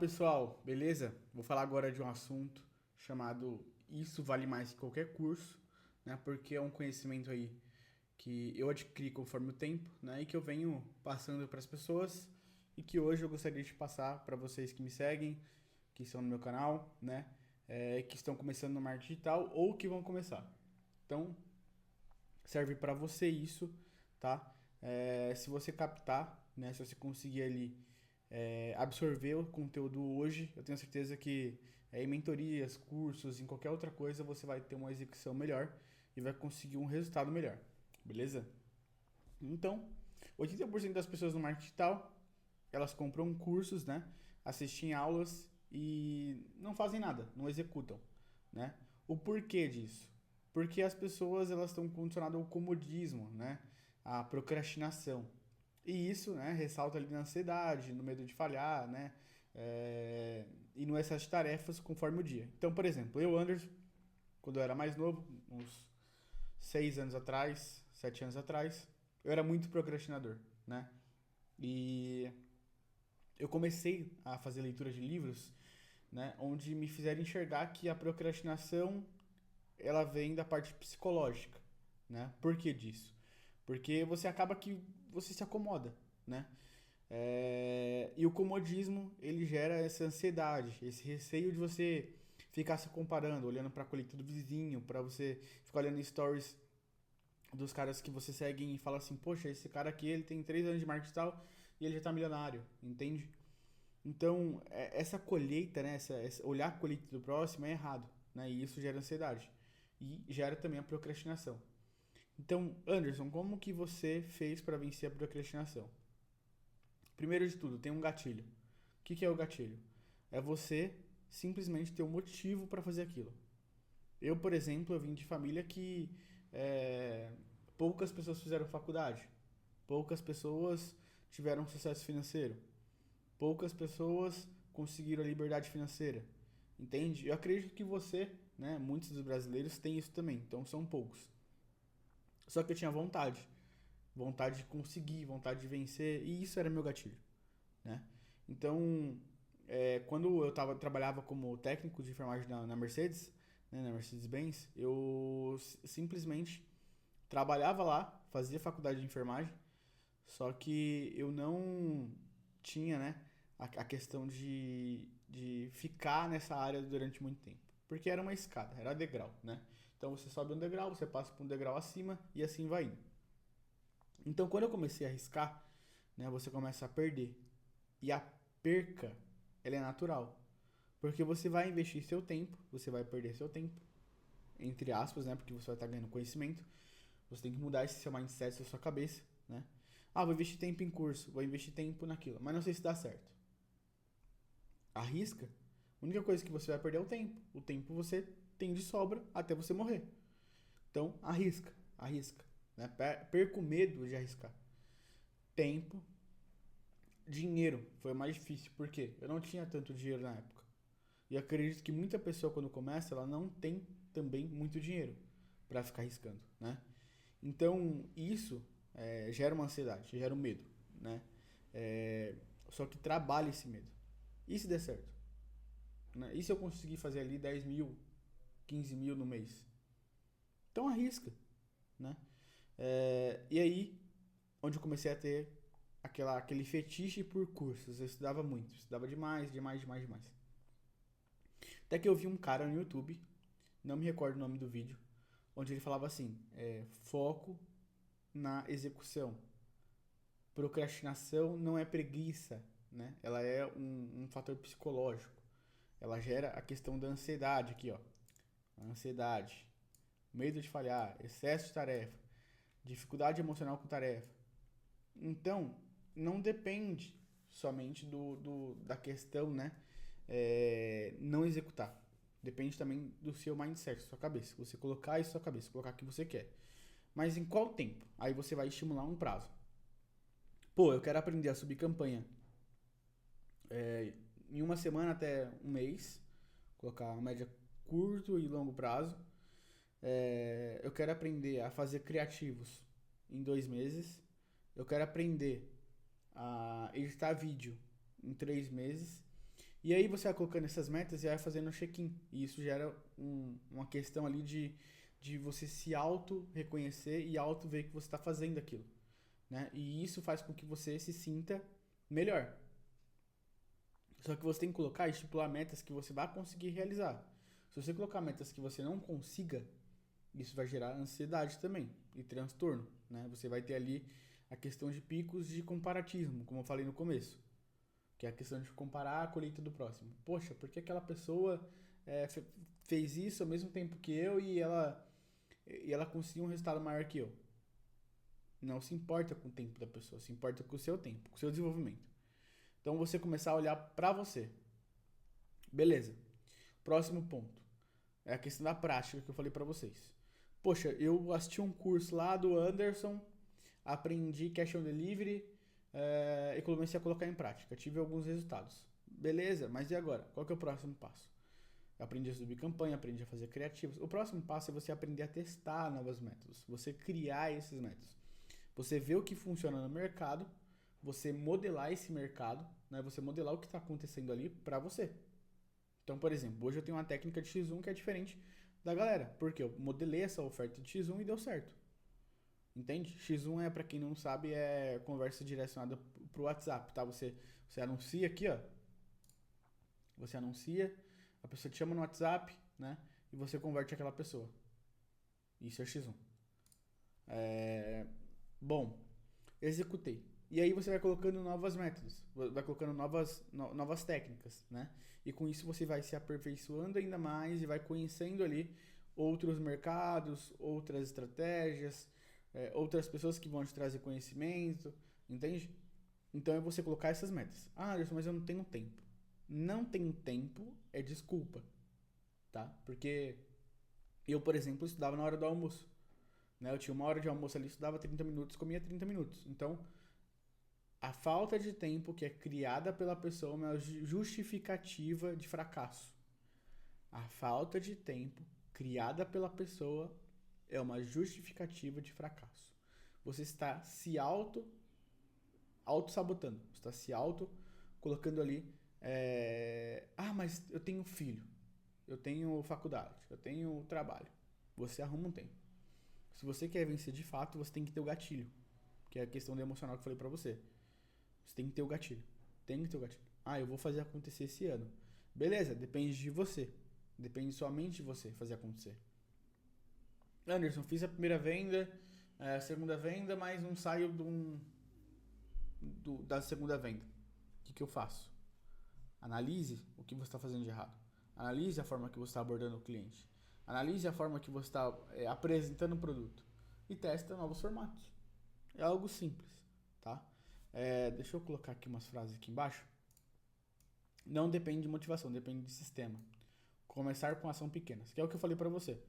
Pessoal, beleza? Vou falar agora de um assunto chamado Isso Vale Mais que Qualquer Curso, né? Porque é um conhecimento aí que eu adquiri conforme o tempo, né? E que eu venho passando para as pessoas e que hoje eu gostaria de passar para vocês que me seguem, que estão no meu canal, né? Que estão começando no marketing digital ou que vão começar. Então, serve para você isso, tá? Se você captar, né? Se você conseguir ali absorver o conteúdo hoje, eu tenho certeza que em mentorias, cursos, em qualquer outra coisa, você vai ter uma execução melhor e vai conseguir um resultado melhor, beleza? Então, 80% das pessoas no marketing digital, elas compram cursos, né? Assistem aulas e não fazem nada, não executam, né? O porquê disso? Porque as pessoas elas estão condicionadas ao comodismo, né? À procrastinação. E isso, né, ressalta ali na ansiedade, no medo de falhar, né? E no excesso de tarefas conforme o dia. Então, por exemplo, eu, Anderson, quando eu era mais novo, uns 6 anos atrás, 7 anos atrás, eu era muito procrastinador, né? E eu comecei a fazer leitura de livros, né, onde me fizeram enxergar que a procrastinação ela vem da parte psicológica, né? Por que disso? Porque você acaba que você se acomoda, né? E o comodismo ele gera essa ansiedade, esse receio de você ficar se comparando, olhando para a colheita do vizinho, para você ficar olhando stories dos caras que você segue e fala assim, poxa, esse cara aqui ele tem 3 anos de marketing e tal e ele já tá milionário, entende? Então, essa colheita, né, olhar a colheita do próximo é errado, né? E isso gera ansiedade. E gera também a procrastinação. Então, Anderson, como que você fez para vencer a procrastinação? Primeiro de tudo, tem um gatilho. O que é o gatilho? É você simplesmente ter um motivo para fazer aquilo. Eu, por exemplo, eu vim de família que é, poucas pessoas fizeram faculdade, poucas pessoas tiveram sucesso financeiro, poucas pessoas conseguiram a liberdade financeira, entende? Eu acredito que você, né, muitos dos brasileiros têm isso também, então são poucos. Só que eu tinha vontade de conseguir, vontade de vencer, e isso era meu gatilho, né? Então, quando eu trabalhava como técnico de enfermagem na Mercedes, né, na Mercedes-Benz, eu simplesmente trabalhava lá, fazia faculdade de enfermagem, só que eu não tinha, né, a questão de ficar nessa área durante muito tempo. Porque era uma escada, era degrau, né? Então você sobe um degrau, você passa por um degrau acima e assim vai indo. Então quando eu comecei a arriscar, né, você começa a perder. E a perca, ela é natural. Porque você vai investir seu tempo, você vai perder seu tempo, entre aspas, né? Porque você vai estar ganhando conhecimento. Você tem que mudar esse seu mindset, essa sua cabeça, né? Ah, vou investir tempo em curso, vou investir tempo naquilo, mas não sei se dá certo. Arrisca. A única coisa que você vai perder é o tempo. O tempo você tem de sobra até você morrer. Então, arrisca, arrisca. Né? Perca o medo de arriscar. Tempo, dinheiro foi o mais difícil, porque eu não tinha tanto dinheiro na época. E acredito que muita pessoa quando começa, ela não tem também muito dinheiro para ficar arriscando, né? Então, isso gera uma ansiedade, gera um medo, né? Só que trabalha esse medo. E se der certo? Né? E se eu conseguir fazer ali 10 mil, 15 mil no mês? Então arrisca, né? E aí, onde eu comecei a ter aquele fetiche por cursos. Eu estudava muito, estudava demais, demais, demais, demais. Até que eu vi um cara no YouTube, não me recordo o nome do vídeo, onde ele falava assim: foco na execução. Procrastinação não é preguiça, né? Ela é um fator psicológico. Ela gera a questão da ansiedade aqui, ó. A ansiedade, medo de falhar, excesso de tarefa, dificuldade emocional com tarefa. Então, não depende somente da questão, né? Não executar. Depende também do seu mindset, da sua cabeça. Você colocar isso na sua cabeça, colocar o que você quer. Mas em qual tempo? Aí você vai estimular um prazo. Pô, eu quero aprender a subir campanha em uma semana até um mês. Colocar uma média curto e longo prazo. Eu quero aprender a fazer criativos em 2 meses. Eu quero aprender a editar vídeo em 3 meses. E aí você vai colocando essas metas e vai fazendo um check-in. E isso gera uma questão ali de você se auto-reconhecer e auto-ver que você está fazendo aquilo, né? E isso faz com que você se sinta melhor. Só que você tem que colocar e estipular metas que você vai conseguir realizar. Se você colocar metas que você não consiga, isso vai gerar ansiedade também e transtorno, né? Você vai ter ali a questão de picos de comparatismo, como eu falei no começo, que é a questão de comparar a colheita do próximo. Poxa, por que aquela pessoa fez isso ao mesmo tempo que eu e ela conseguiu um resultado maior que eu? Não se importa com o tempo da pessoa, se importa com o seu tempo, com o seu desenvolvimento. Então você começar a olhar pra você. Beleza. Próximo ponto. É a questão da prática que eu falei pra vocês. Poxa, eu assisti um curso lá do Anderson, aprendi cash on delivery e comecei a colocar em prática. Tive alguns resultados. Beleza, mas e agora? Qual que é o próximo passo? Eu aprendi a subir campanha, aprendi a fazer criativos. O próximo passo é você aprender a testar novos métodos. Você criar esses métodos. Você vê o que funciona no mercado, você modelar esse mercado, né? Você modelar o que está acontecendo ali para você. Então, por exemplo, hoje eu tenho uma técnica de X1 que é diferente da galera, porque eu modelei essa oferta de X1 e deu certo. Entende? X1 é, para quem não sabe, é conversa direcionada pro WhatsApp, tá? Você anuncia aqui, ó. Você anuncia, a pessoa te chama no WhatsApp, né? E você converte aquela pessoa. Isso é X1. Bom, executei. E aí você vai colocando novos métodos, vai colocando novas técnicas, né? E com isso você vai se aperfeiçoando ainda mais e vai conhecendo ali outros mercados, outras estratégias, outras pessoas que vão te trazer conhecimento, entende? Então é você colocar essas metas. Ah, Anderson, mas eu não tenho tempo. Não tenho tempo é desculpa, tá? Porque eu, por exemplo, estudava na hora do almoço, né? Eu tinha uma hora de almoço ali, estudava 30 minutos, comia 30 minutos. Então, a falta de tempo que é criada pela pessoa é uma justificativa de fracasso. A falta de tempo criada pela pessoa é uma justificativa de fracasso. Você está se auto-sabotando. Você está se colocando ali. Mas eu tenho filho, eu tenho faculdade, eu tenho trabalho. Você arruma um tempo. Se você quer vencer de fato, você tem que ter o gatilho, que é a questão do emocional que eu falei pra você. Você tem que ter o gatilho. Tem que ter o gatilho. Ah, eu vou fazer acontecer esse ano. Beleza, depende de você. Depende somente de você fazer acontecer. Anderson, fiz a primeira venda, a segunda venda, mas não saio da segunda venda. O que eu faço? Analise o que você está fazendo de errado. Analise a forma que você está abordando o cliente. Analise a forma que você está apresentando o produto. E testa novos formatos. É algo simples, tá? Deixa eu colocar aqui umas frases aqui embaixo. Não depende de motivação, depende de sistema. Começar com ação pequenas, que é o que eu falei pra você.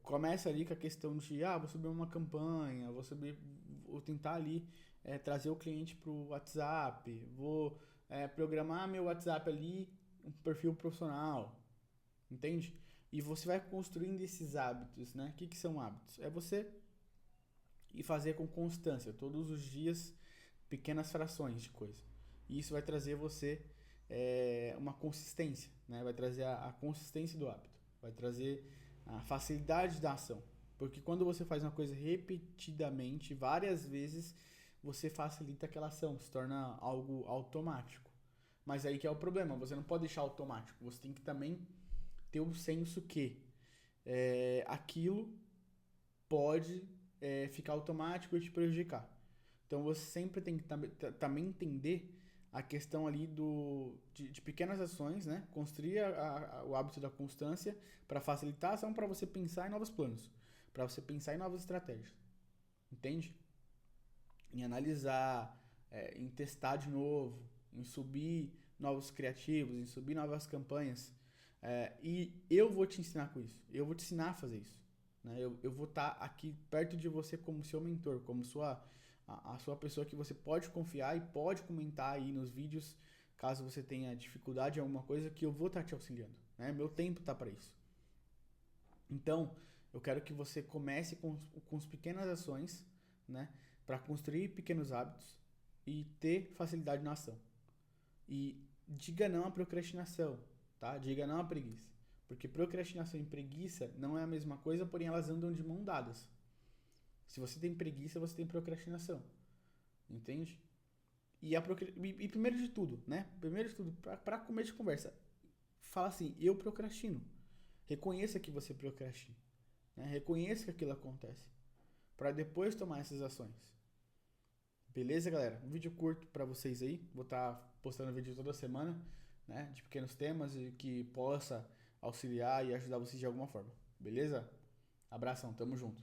Começa ali com a questão de, vou subir uma campanha, vou tentar ali trazer o cliente pro WhatsApp, vou programar meu WhatsApp ali, um perfil profissional, entende? E você vai construindo esses hábitos, né? O que são hábitos? É você ir fazer com constância, todos os dias, pequenas frações de coisa. E isso vai trazer você uma consistência, né? Vai trazer a consistência do hábito, vai trazer a facilidade da ação. Porque quando você faz uma coisa repetidamente, várias vezes, você facilita aquela ação, se torna algo automático. Mas aí que é o problema, você não pode deixar automático, você tem que também ter o senso que aquilo pode ficar automático e te prejudicar. Então você sempre tem que também entender a questão ali de pequenas ações, né? Construir o hábito da constância para facilitar a ação, para você pensar em novos planos, para você pensar em novas estratégias. Entende? Em analisar, em testar de novo, em subir novos criativos, em subir novas campanhas. E eu vou te ensinar com isso. Eu vou te ensinar a fazer isso. Né? Eu vou estar aqui perto de você como seu mentor, como a sua pessoa que você pode confiar e pode comentar aí nos vídeos, caso você tenha dificuldade em alguma coisa, que eu vou estar te auxiliando. Né? Meu tempo está para isso. Então, eu quero que você comece com as pequenas ações, né? Para construir pequenos hábitos e ter facilidade na ação. E diga não à procrastinação, tá? Diga não à preguiça. Porque procrastinação e preguiça não é a mesma coisa, porém elas andam de mão dadas. Se você tem preguiça, você tem procrastinação. Entende? E primeiro de tudo, né? Primeiro de tudo, para começo de conversa, fala assim, eu procrastino. Reconheça que você procrastina. Né? Reconheça que aquilo acontece. Para depois tomar essas ações. Beleza, galera? Um vídeo curto para vocês aí. Vou estar postando vídeo toda semana, né? De pequenos temas e que possa auxiliar e ajudar vocês de alguma forma. Beleza? Abração, tamo junto.